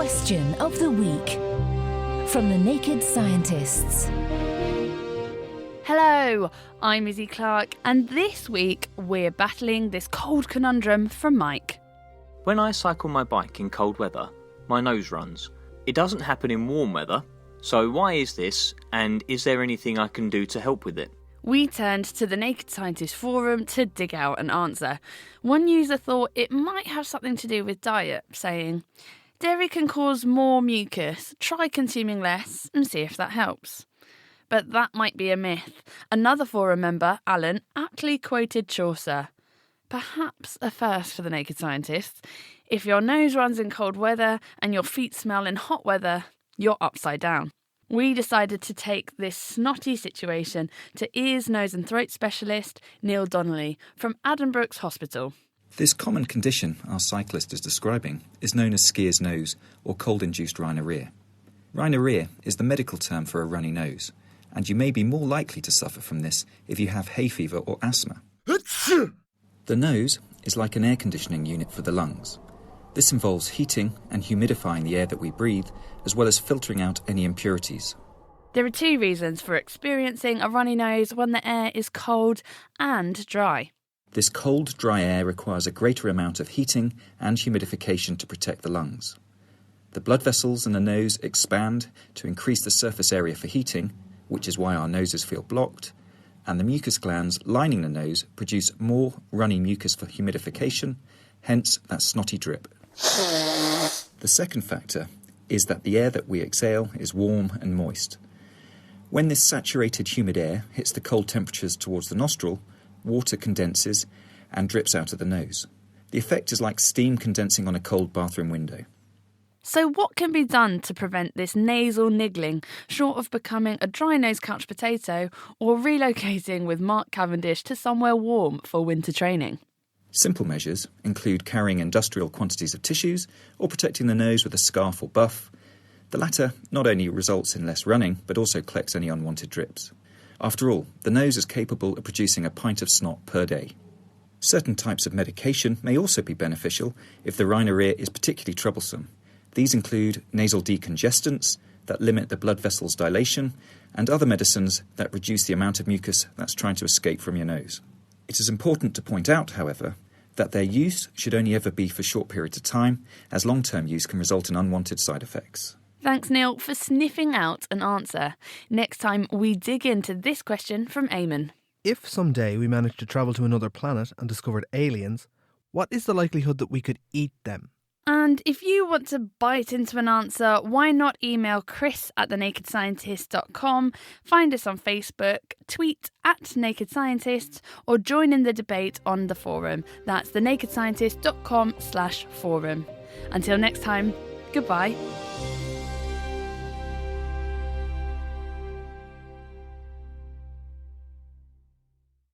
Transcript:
Question of the week from the Naked Scientists. Hello, I'm Izzy Clark, and this week we're battling this cold conundrum from Mike. When I cycle my bike in cold weather, my nose runs. It doesn't happen in warm weather, so why is this, and is there anything I can do to help with it? We turned to the Naked Scientist forum to dig out an answer. One user thought it might have something to do with diet, saying, "Dairy can cause more mucus, try consuming less and see if that helps." But that might be a myth. Another forum member, Alan, aptly quoted Chaucer. Perhaps a first for the Naked Scientists. If your nose runs in cold weather and your feet smell in hot weather, you're upside down. We decided to take this snotty situation to ears, nose and throat specialist Neil Donnelly from Addenbrooke's Hospital. This common condition our cyclist is describing is known as skier's nose or cold-induced rhinorrhea. Rhinorrhea is the medical term for a runny nose, and you may be more likely to suffer from this if you have hay fever or asthma. The nose is like an air conditioning unit for the lungs. This involves heating and humidifying the air that we breathe, as well as filtering out any impurities. There are two reasons for experiencing a runny nose when the air is cold and dry. This cold, dry air requires a greater amount of heating and humidification to protect the lungs. The blood vessels in the nose expand to increase the surface area for heating, which is why our noses feel blocked, and the mucus glands lining the nose produce more runny mucus for humidification, hence that snotty drip. The second factor is that the air that we exhale is warm and moist. When this saturated humid air hits the cold temperatures towards the nostril, water condenses and drips out of the nose. The effect is like steam condensing on a cold bathroom window. So what can be done to prevent this nasal niggling, short of becoming a dry-nosed couch potato or relocating with Mark Cavendish to somewhere warm for winter training? Simple measures include carrying industrial quantities of tissues or protecting the nose with a scarf or buff. The latter not only results in less running, but also collects any unwanted drips. After all, the nose is capable of producing a pint of snot per day. Certain types of medication may also be beneficial if the rhinorrhea is particularly troublesome. These include nasal decongestants that limit the blood vessels' dilation and other medicines that reduce the amount of mucus that's trying to escape from your nose. It is important to point out, however, that their use should only ever be for short periods of time, as long-term use can result in unwanted side effects. Thanks, Neil, for sniffing out an answer. Next time, we dig into this question from Eamon. If someday we managed to travel to another planet and discovered aliens, what is the likelihood that we could eat them? And if you want to bite into an answer, why not email chris@thenakedscientist.com, find us on Facebook, tweet @nakedscientists, or join in the debate on the forum. That's thenakedscientist.com/forum. Until next time, goodbye.